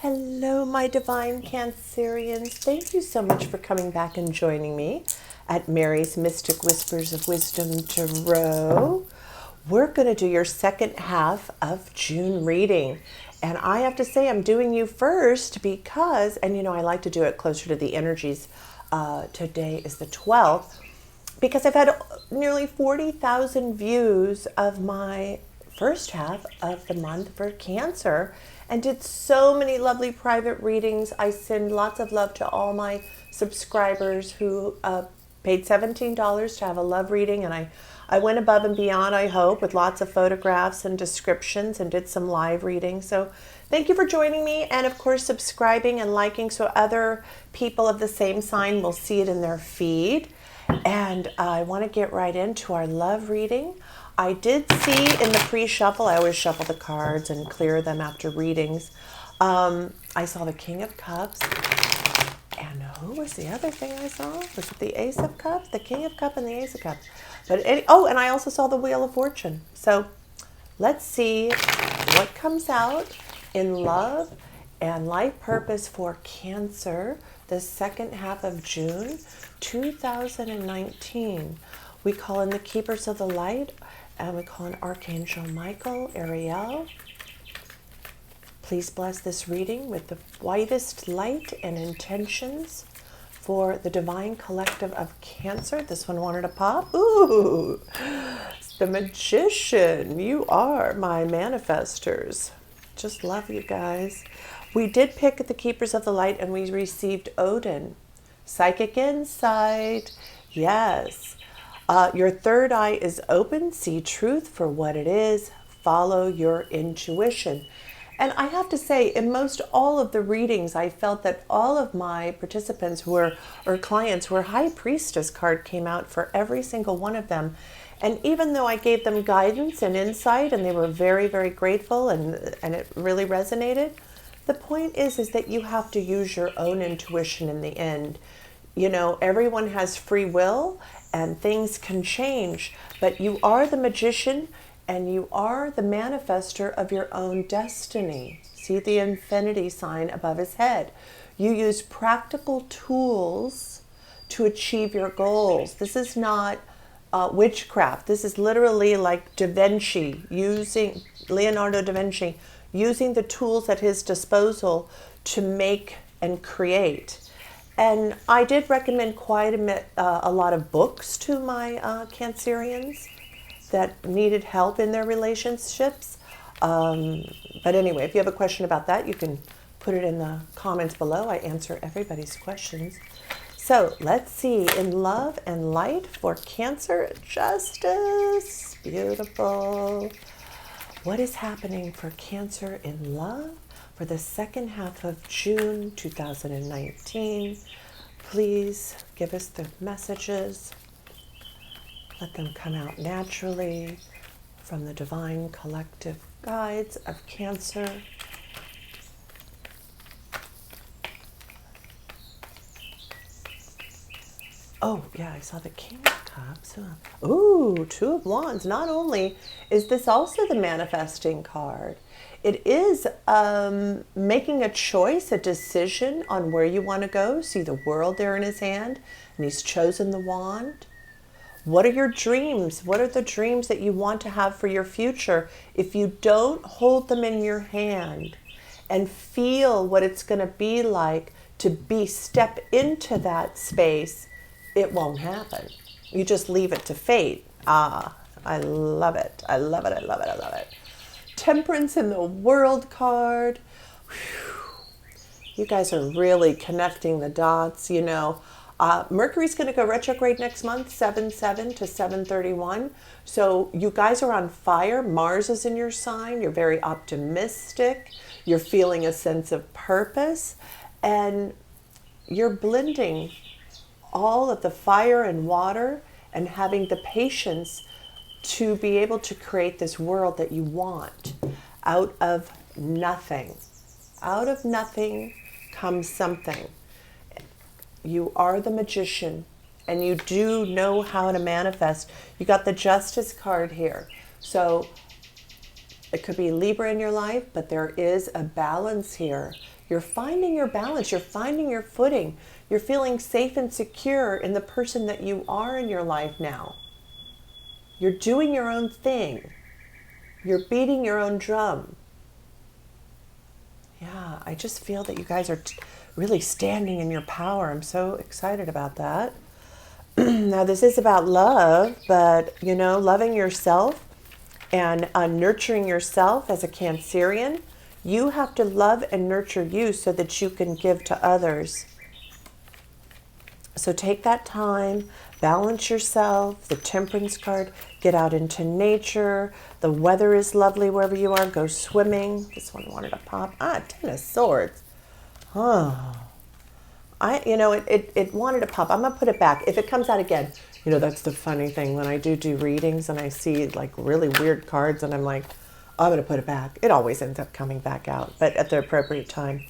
Hello, my divine Cancerians. Thank you so much for coming back and joining me at Mary's Mystic Whispers of Wisdom Tarot. We're going to do your second half of June reading. And I have to say, I'm doing you first because, and I like to do it closer to the energies. Today is the 12th, because I've had nearly 40,000 views of my first half of the month for Cancer, and did so many lovely private readings. I send lots of love to all my subscribers who paid $17 to have a love reading, and I went above and beyond, I hope, with lots of photographs and descriptions, and did some live readings. So thank you for joining me, and of course subscribing and liking so other people of the same sign will see it in their feed. And I want to get right into our love reading. I did see in the pre-shuffle, I always shuffle the cards and clear them after readings. I saw the King of Cups. And who was the other thing I saw? Was it the Ace of Cups? The King of Cups and the Ace of Cups. And I also saw the Wheel of Fortune. So let's see what comes out in love and life purpose for Cancer the second half of June 2019. We call in the Keepers of the Light, and we call in Archangel Michael, Ariel. Please bless this reading with the whitest light and intentions for the Divine Collective of Cancer. This one wanted to pop. Ooh, the Magician. You are my manifestors. Just love you guys. We did pick the Keepers of the Light, and we received Odin. Psychic insight. Yes. Your third eye is open. See truth for what it is. Follow your intuition. And I have to say, in most all of the readings, I felt that all of my participants or clients were High Priestess card came out for every single one of them. And even though I gave them guidance and insight, and they were very, very grateful, and it really resonated, the point is that you have to use your own intuition in the end. Everyone has free will, and things can change, but you are the magician, and you are the manifester of your own destiny. See the infinity sign above his head. You use practical tools to achieve your goals. This is not witchcraft. This is literally like Leonardo da Vinci, using the tools at his disposal to make and create. And I did recommend quite a lot of books to my Cancerians that needed help in their relationships. But anyway, if you have a question about that, you can put it in the comments below. I answer everybody's questions. So let's see, in love and light for Cancer, justice. Beautiful. What is happening for Cancer in love for the second half of June 2019? Please give us the messages. Let them come out naturally from the Divine Collective Guides of Cancer. Oh, yeah, I saw the King of Cups. Ooh, Two of Wands. Not only is this also the manifesting card, it is making a choice, a decision on where you want to go. See the world there in his hand, and he's chosen the wand. What are your dreams? What are the dreams that you want to have for your future? If you don't hold them in your hand and feel what it's going to be like to step into that space, it won't happen. You just leave it to fate. Ah, I love it. I love it. I love it. I love it. Temperance in the World card. Whew. You guys are really connecting the dots, Mercury's going to go retrograde next month, 7/7 to 7/31. So you guys are on fire. Mars is in your sign. You're very optimistic. You're feeling a sense of purpose. And you're blending all of the fire and water and having the patience to be able to create this world that you want out of nothing. Out of nothing comes something. You are the magician, and you do know how to manifest. You got the Justice card here. So It could be Libra in your life, but there is a balance here. You're finding your balance. You're finding your footing. You're feeling safe and secure in the person that you are in your life now. You're doing your own thing. You're beating your own drum. Yeah, I just feel that you guys are really standing in your power. I'm so excited about that. Now, this is about love, but, you know, loving yourself and nurturing yourself as a Cancerian. You have to love and nurture you so that you can give to others. So take that time, balance yourself, the Temperance card, get out into nature. The weather is lovely wherever you are. Go swimming. This one wanted to pop. Ten of Swords. Oh. It wanted to pop. I'm going to put it back. If it comes out again, you know, that's the funny thing. When I do readings and I see like really weird cards and I'm like, oh, I'm going to put it back. It always ends up coming back out, but at the appropriate time.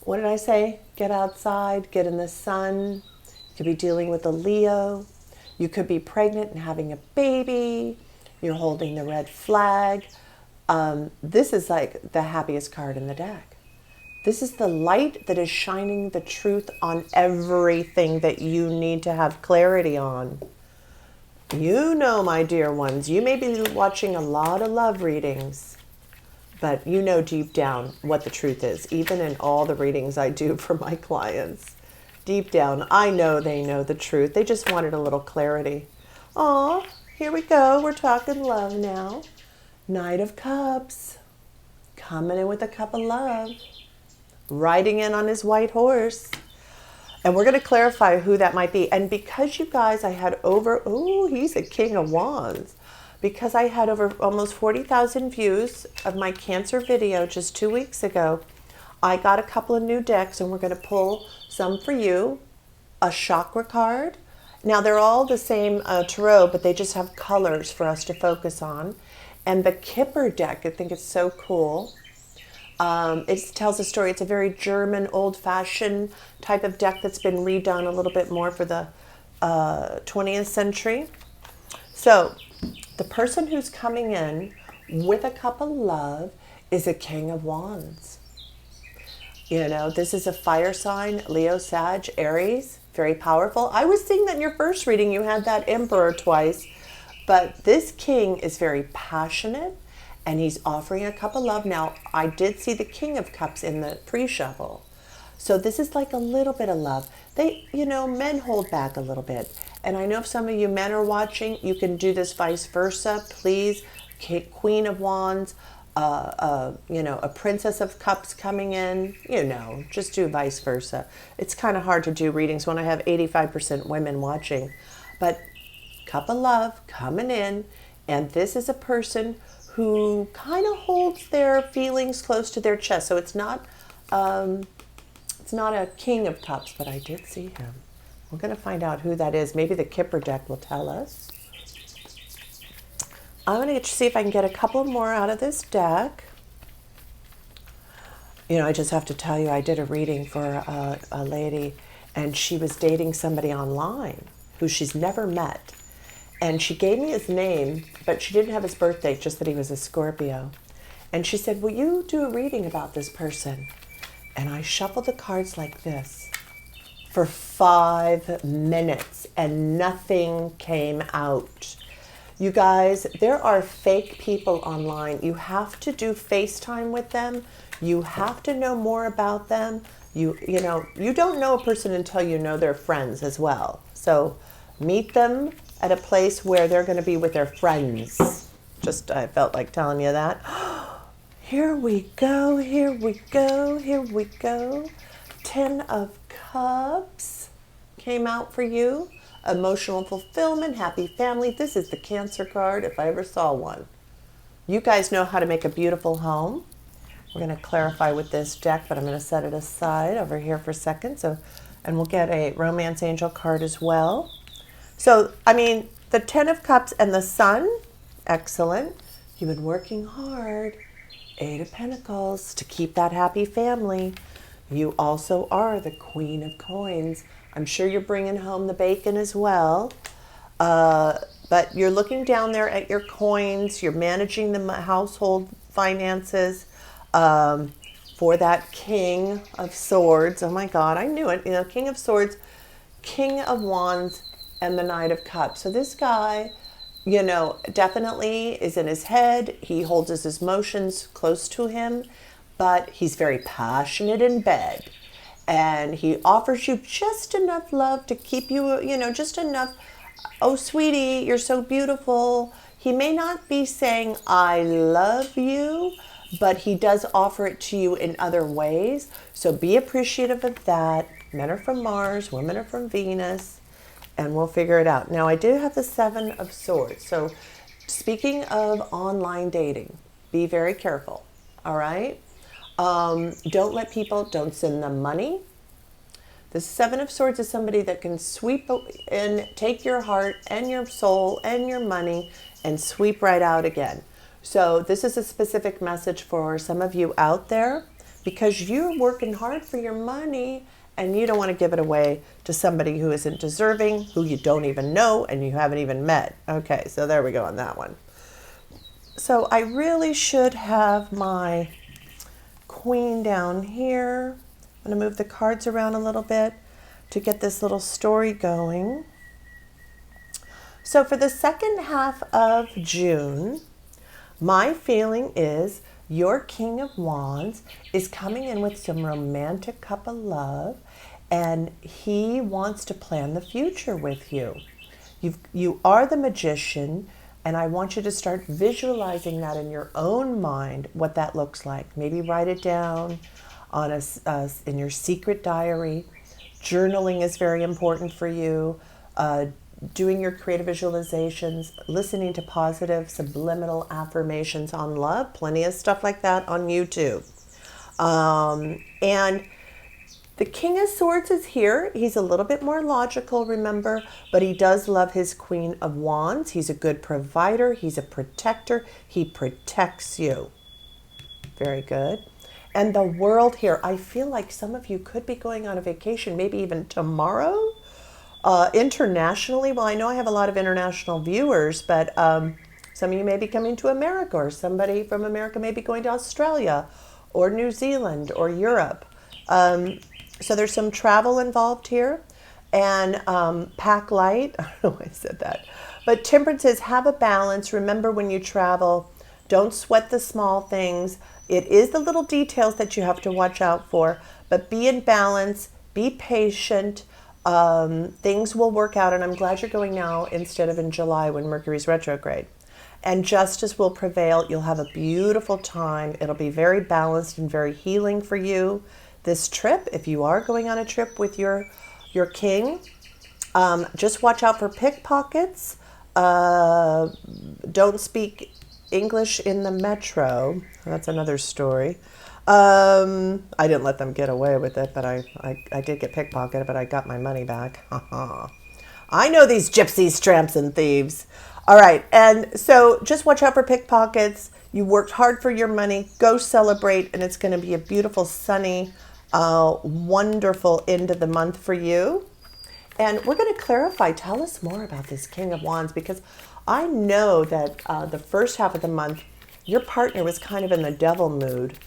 What did I say? Get outside, get in the sun. You could be dealing with a Leo. You could be pregnant and having a baby. You're holding the red flag. This is like the happiest card in the deck. This is the light that is shining the truth on everything that you need to have clarity on. You know, my dear ones, you may be watching a lot of love readings, but you know deep down what the truth is, even in all the readings I do for my clients. Deep down, I know they know the truth. They just wanted a little clarity. Aw, here we go. We're talking love now. Knight of Cups. Coming in with a cup of love. Riding in on his white horse. And we're going to clarify who that might be. And because you guys, I had over, he's a King of Wands. Because I had over almost 40,000 views of my Cancer video just 2 weeks ago, I got a couple of new decks and we're going to pull some for you. A chakra card. Now they're all the same tarot, but they just have colors for us to focus on. And the Kipper deck, I think it's so cool. It tells a story. It's a very German, old-fashioned type of deck that's been redone a little bit more for the 20th century. So the person who's coming in with a cup of love is a King of Wands. You know, this is a fire sign, Leo, Sag, Aries, very powerful. I was seeing that in your first reading you had that Emperor twice, but this King is very passionate. And he's offering a cup of love. Now, I did see the King of Cups in the pre-shuffle. So this is like a little bit of love. They, you know, men hold back a little bit. And I know if some of you men are watching, you can do this vice versa. Please, Queen of Wands, you know, a Princess of Cups coming in, you know, just do vice versa. It's kind of hard to do readings when I have 85% women watching. But cup of love coming in. And this is a person who kind of holds their feelings close to their chest. So it's not a King of Cups, but I did see him. We're going to find out who that is. Maybe the Kipper deck will tell us. I'm going to see if I can get a couple more out of this deck. You know, I just have to tell you, I did a reading for a lady, and she was dating somebody online who she's never met. And she gave me his name, but she didn't have his birthday, just that he was a Scorpio. And she said, will you do a reading about this person? And I shuffled the cards like this for 5 minutes, and nothing came out. You guys, there are fake people online. You have to do FaceTime with them. You have to know more about them. You know, you don't know a person until you know their friends as well. So meet them at a place where they're going to be with their friends. Just, I felt like telling you that. Here we go, here we go, here we go. 10 of Cups came out for you. Emotional fulfillment, happy family. This is the Cancer card, if I ever saw one. You guys know how to make a beautiful home. We're going to clarify with this deck, but I'm going to set it aside over here for a second. And we'll get a Romance Angel card as well. So, I mean, the 10 of Cups and the Sun, excellent. You've been working hard. 8 of Pentacles to keep that happy family. You also are the Queen of Coins. I'm sure you're bringing home the bacon as well. But you're looking down there at your coins. You're managing the household finances, for that King of Swords. Oh my God, I knew it. You know, King of Swords, King of Wands, and the Knight of Cups. So this guy, you know, definitely is in his head. He holds his emotions close to him, but he's very passionate in bed. And he offers you just enough love to keep you, you know, just enough. Oh, sweetie, you're so beautiful. He may not be saying, I love you, but he does offer it to you in other ways. So be appreciative of that. Men are from Mars, women are from Venus, and we'll figure it out. Now, I do have the Seven of Swords. So speaking of online dating, be very careful, all right? Don't let people, don't send them money. The Seven of Swords is somebody that can sweep in, take your heart and your soul and your money and sweep right out again. So this is a specific message for some of you out there because you're working hard for your money and you don't want to give it away to somebody who isn't deserving, who you don't even know and you haven't even met. Okay, so there we go on that one. So I really should have my Queen down here. I'm going to move the cards around a little bit to get this little story going. So for the second half of June, my feeling is your King of Wands is coming in with some romantic cup of love, and he wants to plan the future with you. You are the Magician, and I want you to start visualizing that in your own mind, what that looks like. Maybe write it down on in your secret diary. Journaling is very important for you. Doing your creative visualizations, listening to positive subliminal affirmations on love, plenty of stuff like that on YouTube. And the King of Swords is here. He's a little bit more logical, remember, but he does love his Queen of Wands. He's a good provider. He's a protector. He protects you. Very good. And the World here, I feel like some of you could be going on a vacation, maybe even tomorrow. Internationally, well, I know I have a lot of international viewers, but some of you may be coming to America, or somebody from America may be going to Australia or New Zealand or Europe. So there's some travel involved here. And pack light, I don't know why I said that. But Temperance says, have a balance. Remember when you travel, don't sweat the small things. It is the little details that you have to watch out for, but be in balance, be patient. Things will work out, and I'm glad you're going now instead of in July when Mercury's retrograde. And justice will prevail. You'll have a beautiful time. It'll be very balanced and very healing for you. This trip, if you are going on a trip with your king, just watch out for pickpockets. Don't speak English in the metro. That's another story. I didn't let them get away with it, but I did get pickpocketed, but I got my money back. I know these gypsies, tramps, and thieves. All right, and so just watch out for pickpockets. You worked hard for your money. Go celebrate, and it's going to be a beautiful, sunny, wonderful end of the month for you. And we're going to clarify. Tell us more about this King of Wands, because I know that the first half of the month, your partner was kind of in the devil mood.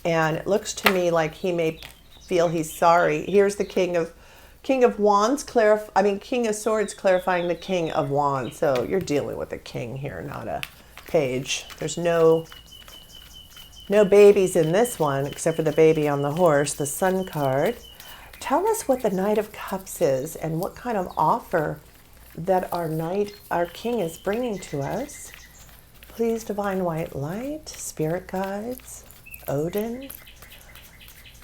And it looks to me like he may feel he's sorry. Here's the King of Wands, King of Swords clarifying the King of Wands. So you're dealing with a king here, not a page. There's no babies in this one, except for the baby on the horse, the Sun card. Tell us what the Knight of Cups is and what kind of offer that our king is bringing to us. Please, divine white light, spirit guides, Odin,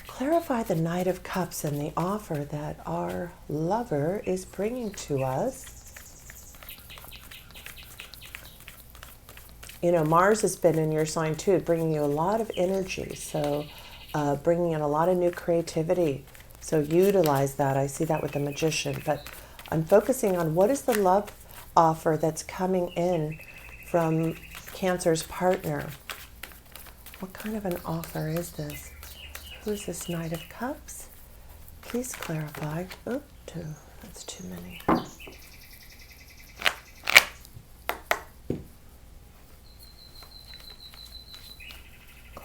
clarify the Knight of Cups and the offer that our lover is bringing to us. You know, Mars has been in your sign too, bringing you a lot of energy, so bringing in a lot of new creativity. So utilize that. I see that with the Magician, but I'm focusing on what is the love offer that's coming in from Cancer's partner. What kind of an offer is this? Who is this Knight of Cups? Please clarify. Oh, that's too many.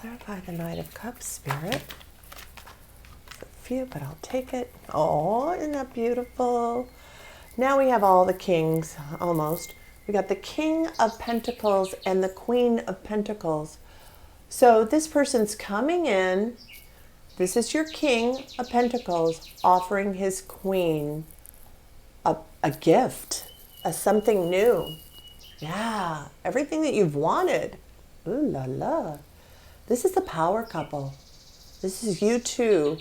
Clarify the Knight of Cups, Spirit. It's a few, but I'll take it. Oh, isn't that beautiful? Now we have all the kings, almost. We got the King of Pentacles and the Queen of Pentacles. So this person's coming in. This is your King of Pentacles offering his Queen a gift, something new. Yeah, everything that you've wanted. Ooh la la. This is the power couple. This is you two.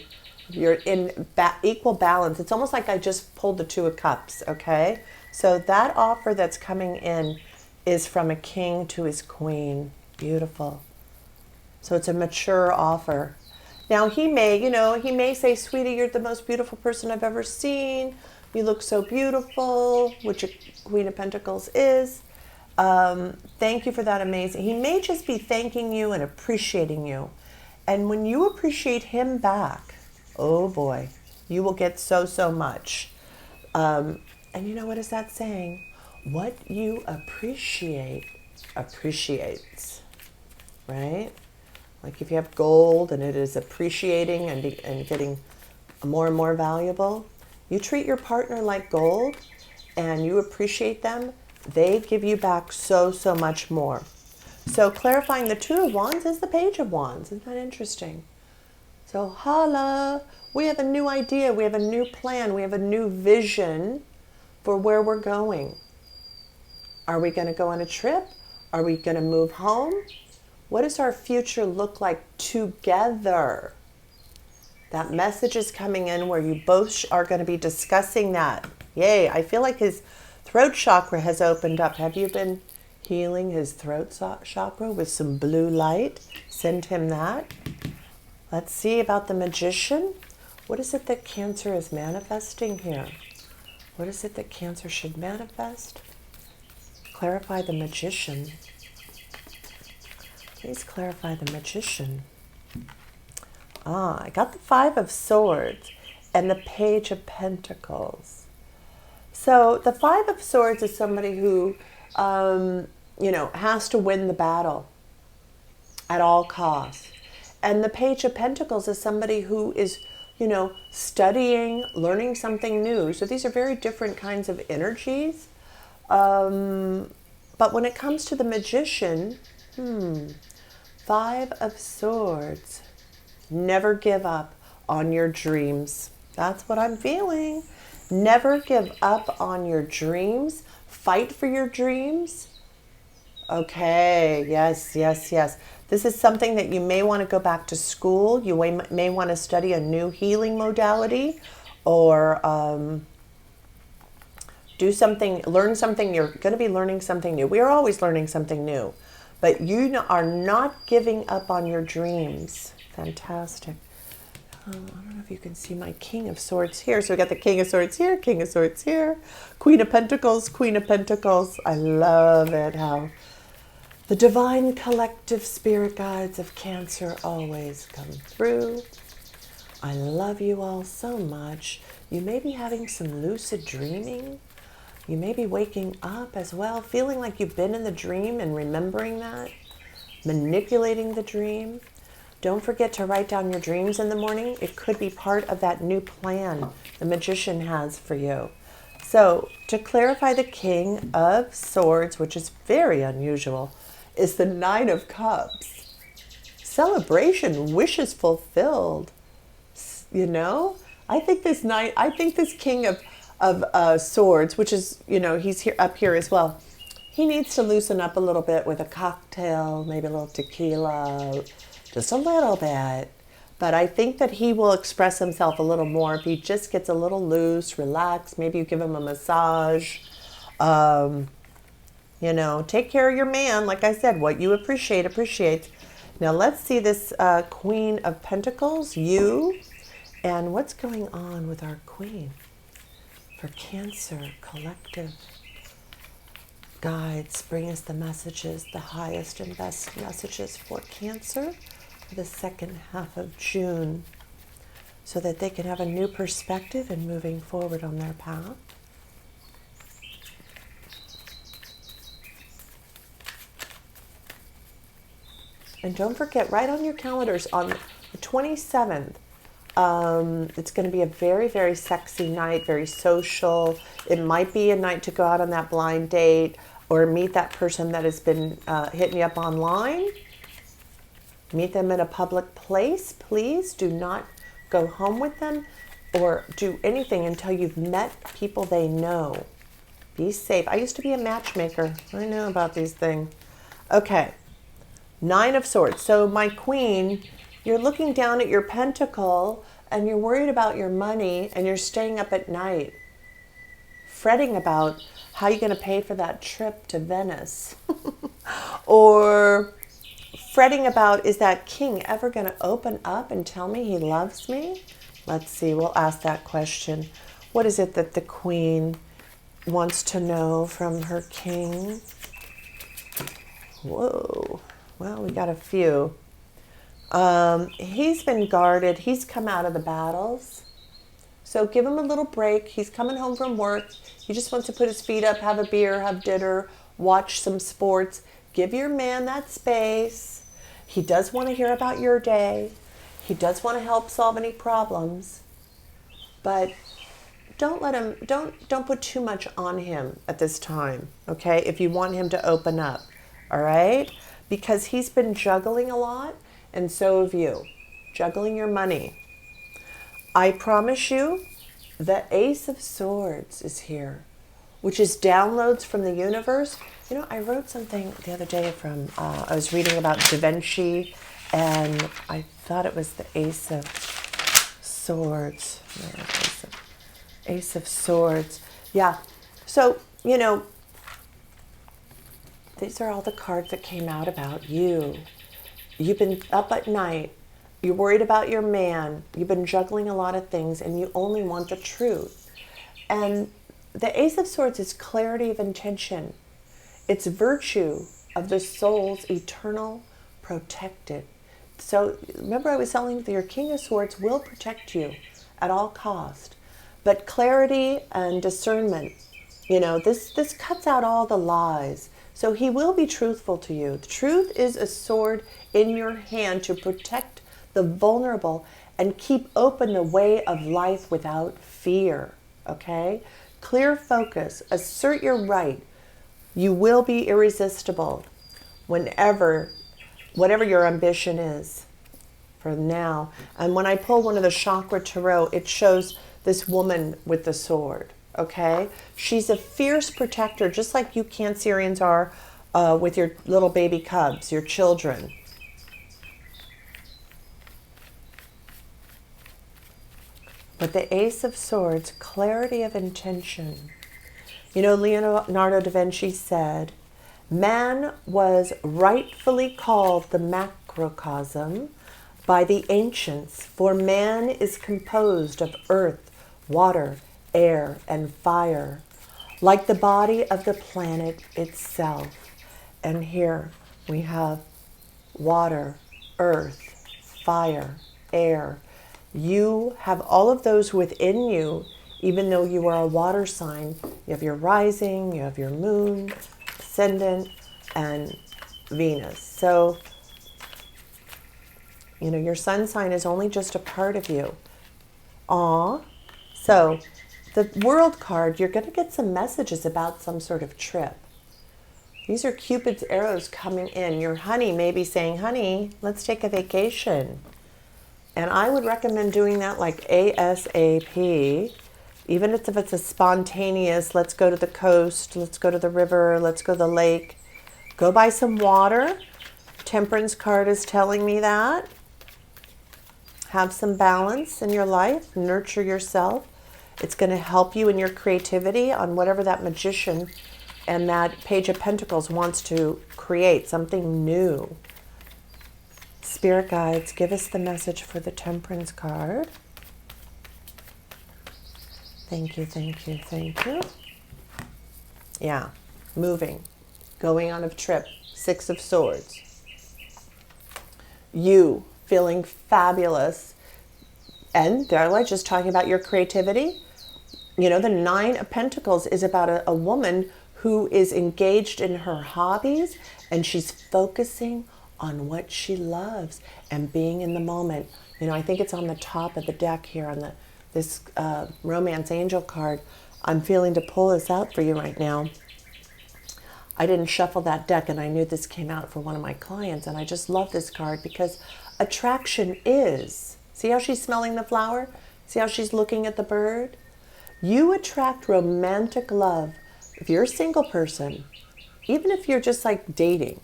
You're in equal balance. It's almost like I just pulled the Two of Cups, okay? So that offer that's coming in is from a king to his queen. Beautiful. So it's a mature offer. Now he may say, sweetie, you're the most beautiful person I've ever seen. You look so beautiful, which a Queen of Pentacles is. Thank you for that amazing. He may just be thanking you and appreciating you. And when you appreciate him back, oh boy, you will get so much. And you know, what is that saying? What you appreciate appreciates, right? Like if you have gold and it is appreciating and getting more and more valuable, you treat your partner like gold and you appreciate them, they give you back so much more. So clarifying the Two of Wands is the Page of Wands. Isn't that interesting? So holla, we have a new idea, we have a new plan, we have a new vision for where we're going. Are we going to go on a trip? Are we going to move home? What does our future look like together? That message is coming in where you both are going to be discussing that. Yay, I feel like his throat chakra has opened up. Have you been healing his throat chakra with some blue light? Send him that. Let's see about the Magician. What is it that Cancer is manifesting here? What is it that Cancer should manifest? Clarify the Magician. Please clarify the Magician. I got the Five of Swords and the Page of Pentacles. So the Five of Swords is somebody who, has to win the battle at all costs. And the Page of Pentacles is somebody who is, studying, learning something new. So these are very different kinds of energies. But when it comes to the Magician, Five of Swords. Never give up on your dreams. That's what I'm feeling. Never give up on your dreams. Fight for your dreams. Okay, yes. This is something that you may want to go back to school. You may want to study a new healing modality or do something, learn something. You're going to be learning something new. We are always learning something new. But you are not giving up on your dreams. Fantastic. I don't know if you can see my King of Swords here. So we got the King of Swords here, King of Swords here, Queen of Pentacles, Queen of Pentacles. I love it how the divine collective spirit guides of Cancer always come through. I love you all so much. You may be having some lucid dreaming. You may be waking up as well, feeling like you've been in the dream and remembering that, manipulating the dream. Don't forget to write down your dreams in the morning. It could be part of that new plan the Magician has for you. So to clarify, the King of Swords, which is very unusual, is the Nine of Cups. Celebration, wishes fulfilled. I think this King of Swords, which is, he's here up here as well. He needs to loosen up a little bit with a cocktail, maybe a little tequila, just a little bit. But I think that he will express himself a little more if he just gets a little loose, relaxed. Maybe you give him a massage. Take care of your man. Like I said, what you appreciate, appreciates. Now let's see this Queen of Pentacles, you. And what's going on with our Queen? For Cancer, collective guides, bring us the messages, the highest and best messages for Cancer for the second half of June, so that they can have a new perspective in moving forward on their path. And don't forget, write on your calendars on the 27th. It's going to be a very, very sexy night, very social. It might be a night to go out on that blind date or meet that person that has been hitting you up online. Meet them in a public place. Please do not go home with them or do anything until you've met people they know. Be safe. I used to be a matchmaker. I know about these things. Okay. 9 of Swords. So my queen, you're looking down at your pentacle and you're worried about your money and you're staying up at night fretting about how you're going to pay for that trip to Venice. Or fretting about, is that king ever going to open up and tell me he loves me? Let's see. We'll ask that question. What is it that the queen wants to know from her king? Whoa. Well, we got a few. He's been guarded. He's come out of the battles. So give him a little break. He's coming home from work. He just wants to put his feet up, have a beer, have dinner, watch some sports. Give your man that space. He does want to hear about your day. He does want to help solve any problems. But don't let him, don't put too much on him at this time, okay? If you want him to open up, all right? Because he's been juggling a lot, and so have you. Juggling your money. I promise you, the Ace of Swords is here, which is downloads from the universe. You know, I wrote something the other day from, I was reading about Da Vinci, and I thought it was the Ace of Swords. No, Ace of Swords. Yeah. So, you know, these are all the cards that came out about you. You've been up at night. You're worried about your man. You've been juggling a lot of things, and you only want the truth. And the Ace of Swords is clarity of intention. It's virtue of the soul's eternal protected. So remember I was telling you your King of Swords will protect you at all cost. But clarity and discernment, you know, this cuts out all the lies. So he will be truthful to you. The truth is a sword in your hand to protect the vulnerable and keep open the way of life without fear, okay? Clear focus, assert your right. You will be irresistible whatever your ambition is for now. And when I pull one of the chakra tarot, it shows this woman with the sword, okay? She's a fierce protector, just like you Cancerians are with your little baby cubs, your children. But the Ace of Swords, clarity of intention. You know, Leonardo da Vinci said, man was rightfully called the macrocosm by the ancients, for man is composed of earth, water, air, and fire, like the body of the planet itself. And here we have water, earth, fire, air. You have all of those within you, even though you are a water sign. You have your rising, you have your moon, ascendant, and Venus. So, you know, your sun sign is only just a part of you. So, the World card, you're going to get some messages about some sort of trip. These are Cupid's arrows coming in. Your honey may be saying, honey, let's take a vacation. And I would recommend doing that like ASAP, even if it's a spontaneous, let's go to the coast, let's go to the river, let's go to the lake. Go buy some water. Temperance card is telling me that. Have some balance in your life. Nurture yourself. It's going to help you in your creativity on whatever that magician and that Page of Pentacles wants to create, something new. Spirit guides, give us the message for the Temperance card. Thank you, thank you, thank you. Yeah, moving, going on a trip, 6 of Swords. You feeling fabulous. And they're like just talking about your creativity. You know, the 9 of Pentacles is about a woman who is engaged in her hobbies and she's focusing on what she loves and being in the moment. You know, I think it's on the top of the deck here on this Romance Angel card. I'm feeling to pull this out for you right now. I didn't shuffle that deck, and I knew this came out for one of my clients, and I just love this card because attraction is. See how she's smelling the flower? See how she's looking at the bird? You attract romantic love. If you're a single person, even if you're just like dating,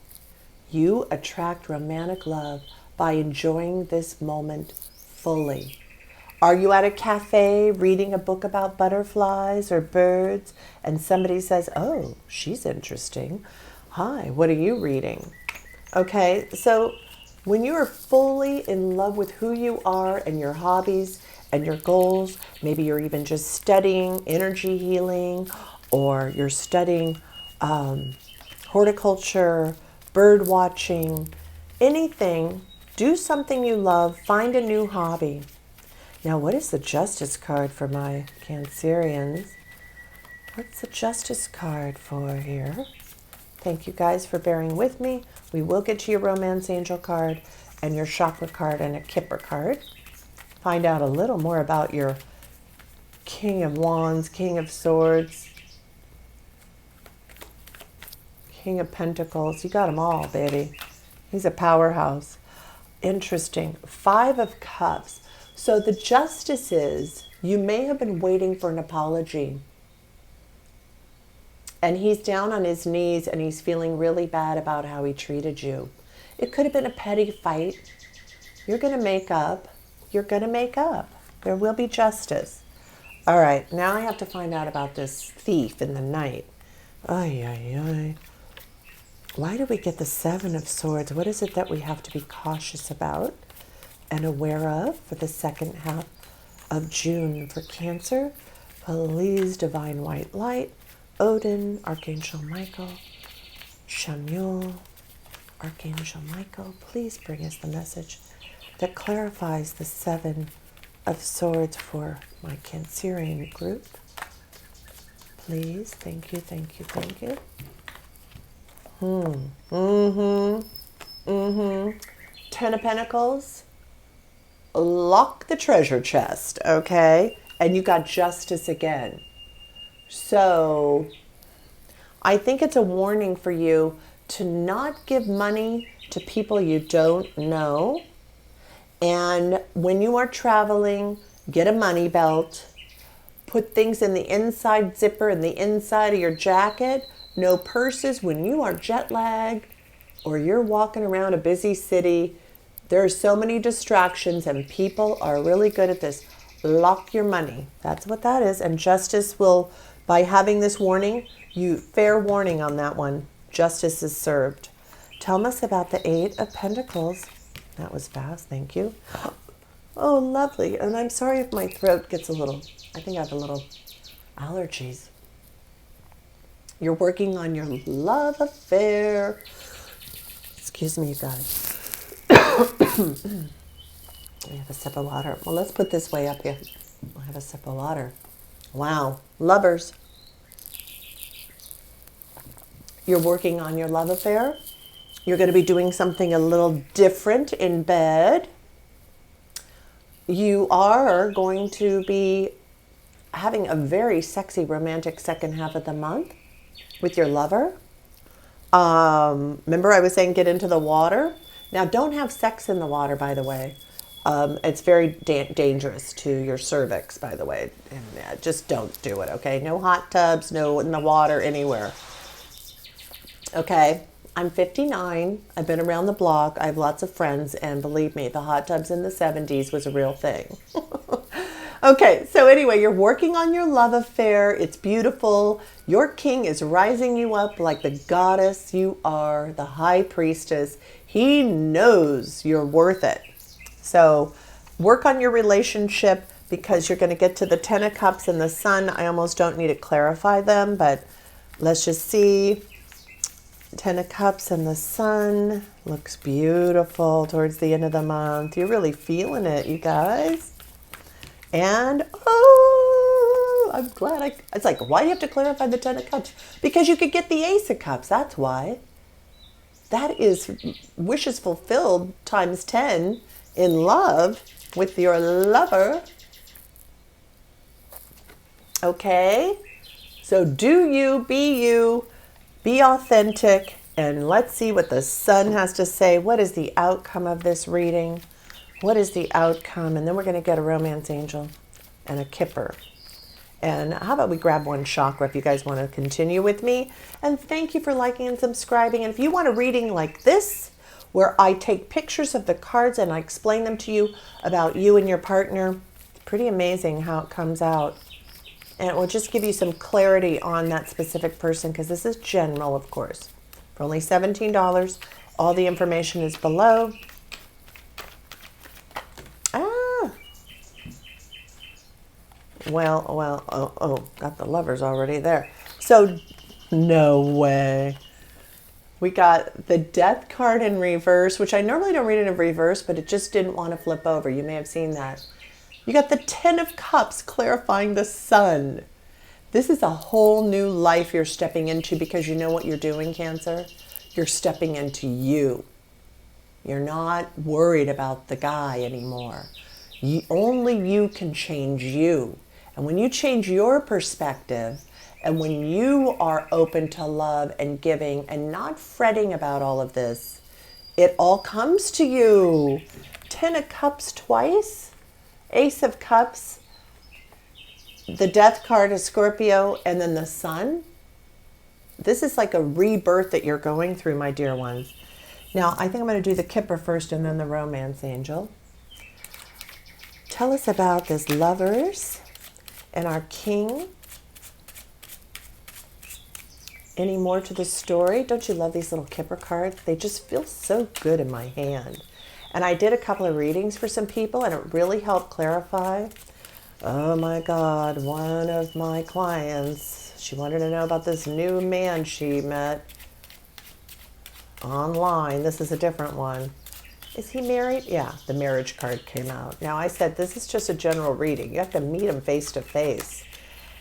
you attract romantic love by enjoying this moment fully. Are you at a cafe reading a book about butterflies or birds and somebody says, oh, she's interesting. Hi, what are you reading? Okay, so when you are fully in love with who you are and your hobbies and your goals, maybe you're even just studying energy healing, or you're studying horticulture, bird watching, anything, do something you love, find a new hobby. Now, what is the Justice card for my Cancerians? What's the Justice card for here? Thank you guys for bearing with me. We will get to your Romance Angel card and your Chakra card and a Kipper card. Find out a little more about your King of Wands, King of Swords, King of Pentacles. You got them all, baby. He's a powerhouse. Interesting. 5 of Cups. So the Justice is, you may have been waiting for an apology. And he's down on his knees and he's feeling really bad about how he treated you. It could have been a petty fight. You're going to make up. You're going to make up. There will be justice. All right, now I have to find out about this thief in the night. Ay, ay, ay. Why do we get the 7 of Swords? What is it that we have to be cautious about and aware of for the second half of June for Cancer? Please, Divine White Light, Odin, Archangel Michael, Shamuel, Archangel Michael, please bring us the message that clarifies the 7 of Swords for my Cancerian group. Please, thank you, thank you, thank you. 10 of Pentacles. Lock the treasure chest, okay? And you got Justice again. So I think it's a warning for you to not give money to people you don't know. And when you are traveling, get a money belt. Put things in the inside zipper and the inside of your jacket. No purses when you are jet lagged or you're walking around a busy city. There are so many distractions and people are really good at this. Lock your money. That's what that is. And Justice will, by having this warning, fair warning on that one. Justice is served. Tell us about the 8 of Pentacles. That was fast. Thank you. Oh, lovely. And I'm sorry if my throat gets a little, I think I have a little allergies. You're working on your love affair. Excuse me, you guys. I have a sip of water. Well, let's put this way up here. I'll have a sip of water. Wow. Lovers. You're working on your love affair. You're going to be doing something a little different in bed. You are going to be having a very sexy romantic second half of the month with your lover. Remember I was saying get into the water? Now, don't have sex in the water, by the way. It's very dangerous to your cervix, by the way. And just don't do it, okay? No hot tubs, no in the water, anywhere. Okay, I'm 59. I've been around the block. I have lots of friends. And believe me, the hot tubs in the 70s was a real thing. Okay, so anyway, you're working on your love affair. It's beautiful. Your king is rising you up like the goddess you are, the high priestess. He knows you're worth it. So work on your relationship because you're going to get to the 10 of Cups and the Sun. I almost don't need to clarify them, but let's just see. 10 of Cups and the Sun looks beautiful towards the end of the month. You're really feeling it, you guys. And, oh, I'm glad it's like, why do you have to clarify the 10 of Cups? Because you could get the Ace of Cups, that's why. that is wishes fulfilled times 10 in love with your lover. Okay? So do you, be authentic, and let's see what the sun has to say. What is the outcome of this reading? What is the outcome? And then we're going to get a romance angel and a Kipper. And how about we grab one chakra if you guys want to continue with me. And thank you for liking and subscribing. And if you want a reading like this, where I take pictures of the cards and I explain them to you about you and your partner, it's pretty amazing how it comes out. And it will just give you some clarity on that specific person, because this is general, of course. For only $17, all the information is below. Well, got the lovers already there. So, no way. We got the Death card in reverse, which I normally don't read it in reverse, but it just didn't want to flip over. You may have seen that. You got the Ten of Cups clarifying the Sun. This is a whole new life you're stepping into, because you know what you're doing, Cancer? You're stepping into you. You're not worried about the guy anymore. Only you can change you. And when you change your perspective, and when you are open to love and giving and not fretting about all of this, it all comes to you. Ten of Cups twice, Ace of Cups, the Death card is Scorpio, and then the Sun. This is like a rebirth that you're going through, my dear ones. Now, I think I'm going to do the Kipper first and then the romance angel. Tell us about this lovers and our king. Any more to the story? Don't you love these little Kipper cards? They just feel so good in my hand. And I did a couple of readings for some people, and it really helped clarify. Oh my God, one of my clients, she wanted to know about this new man she met online. This is a different one. Is he married? Yeah, the marriage card came out. Now, I said this is just a general reading. You have to meet him face to face.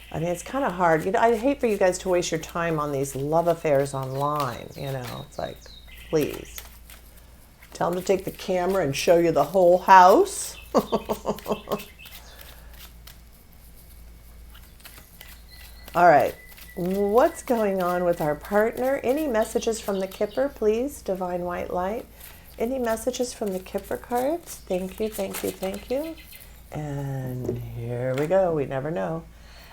I mean, it's kind of hard. You know, I hate for you guys to waste your time on these love affairs online. You know, it's like, please. Tell him to take the camera and show you the whole house. All right. What's going on with our partner? Any messages from the Kipper, please? Divine White Light. Any messages from the Kipper cards? Thank you, thank you, thank you. And here we go. We never know.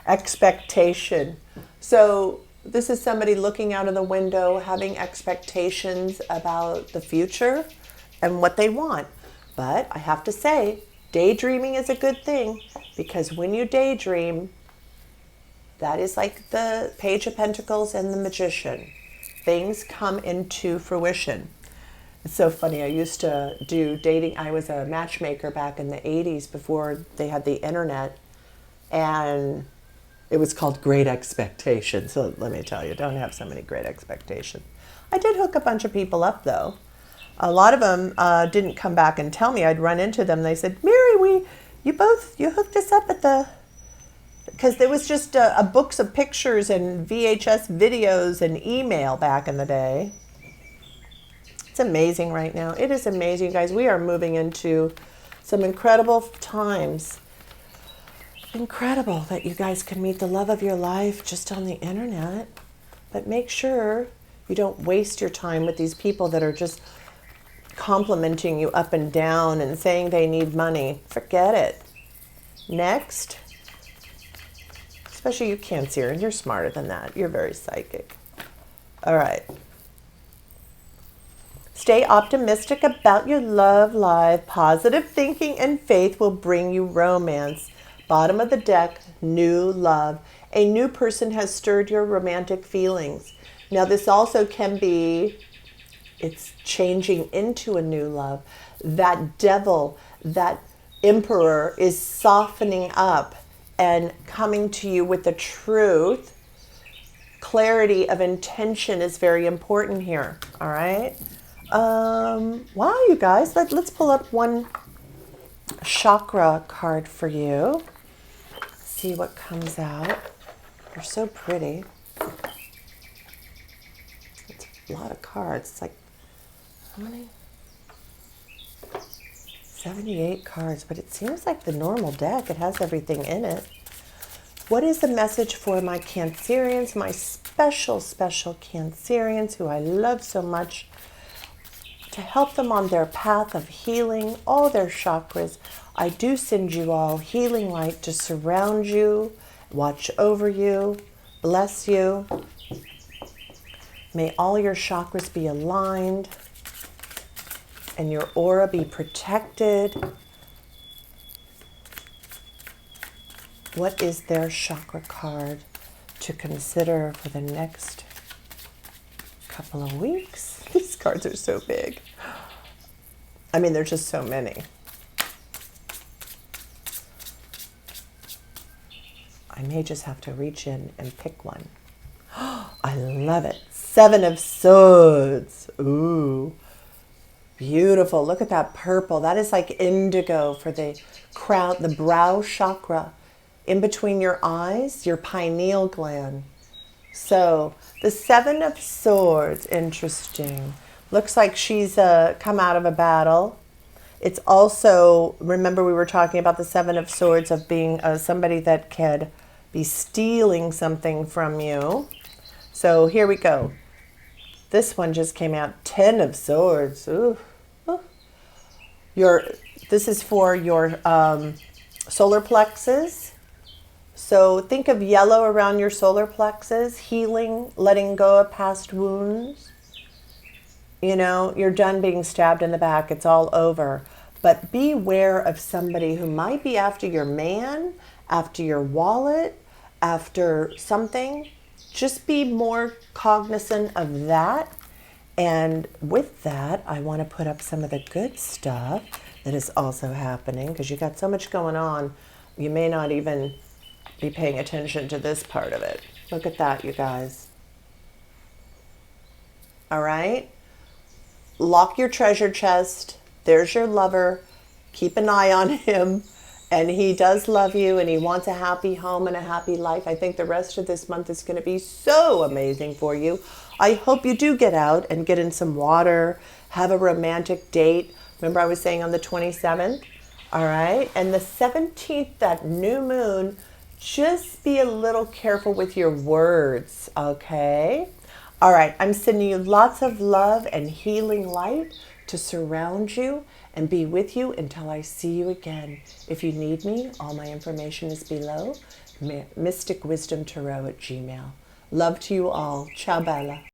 Expectation. So this is somebody looking out of the window, having expectations about the future and what they want. But I have to say, daydreaming is a good thing, because when you daydream, that is like the Page of Pentacles and the Magician. Things come into fruition. It's so funny. I used to do dating. I was a matchmaker back in the 80s before they had the internet. And it was called Great Expectations. So let me tell you, don't have so many great expectations. I did hook a bunch of people up, though. A lot of them didn't come back and tell me. I'd run into them. They said, Mary, you hooked us up at the... Because there was just a books of pictures and VHS videos and email back in the day. It's amazing right now. It is amazing, you guys. We are moving into some incredible times. Incredible that you guys can meet the love of your life just on the internet. But make sure you don't waste your time with these people that are just complimenting you up and down and saying they need money. Forget it. Next. Especially you, Cancer, and you're smarter than that. You're very psychic. All right. Stay optimistic about your love life. Positive thinking and faith will bring you romance. Bottom of the deck, new love. A new person has stirred your romantic feelings. Now, this also can be, it's changing into a new love. That devil, that emperor is softening up and coming to you with the truth. Clarity of intention is very important here, all right? Wow, you guys, let's pull up one chakra card for you. See what comes out. They're so pretty. It's a lot of cards. It's like How many? 78 cards, but it seems like the normal deck. It has everything in it. What is the message for my Cancerians, my special, special Cancerians who I love so much, to help them on their path of healing all their chakras? I do send you all healing light to surround you, watch over you, bless you. May all your chakras be aligned and your aura be protected. What is their chakra card to consider for the next couple of weeks? These cards are so big. I mean, there's just so many. I may just have to reach in and pick one. I love it. 7 of Swords. Ooh. Beautiful. Look at that purple. That is like indigo for the crown, the brow chakra, in between your eyes, your pineal gland. So the 7 of Swords, interesting. Looks like she's come out of a battle. It's also, remember we were talking about the 7 of Swords of being somebody that could be stealing something from you. So here we go. This one just came out, 10 of Swords. Ooh. This is for your solar plexus. So think of yellow around your solar plexus, healing, letting go of past wounds. You know, you're done being stabbed in the back. It's all over. But beware of somebody who might be after your man, after your wallet, after something. Just be more cognizant of that. And with that, I want to put up some of the good stuff that is also happening, because you got so much going on, you may not even be paying attention to this part of it. Look at that, you guys. All right? Lock your treasure chest. There's your lover. Keep an eye on him. And he does love you, and he wants a happy home and a happy life. I think the rest of this month is going to be so amazing for you. I hope you do get out and get in some water, have a romantic date. Remember I was saying on the 27th? All right. And the 17th, that new moon, just be a little careful with your words, okay? All right. I'm sending you lots of love and healing light to surround you and be with you until I see you again. If you need me, all my information is below. mysticwisdomtarot@gmail.com. Love to you all. Ciao, Bella.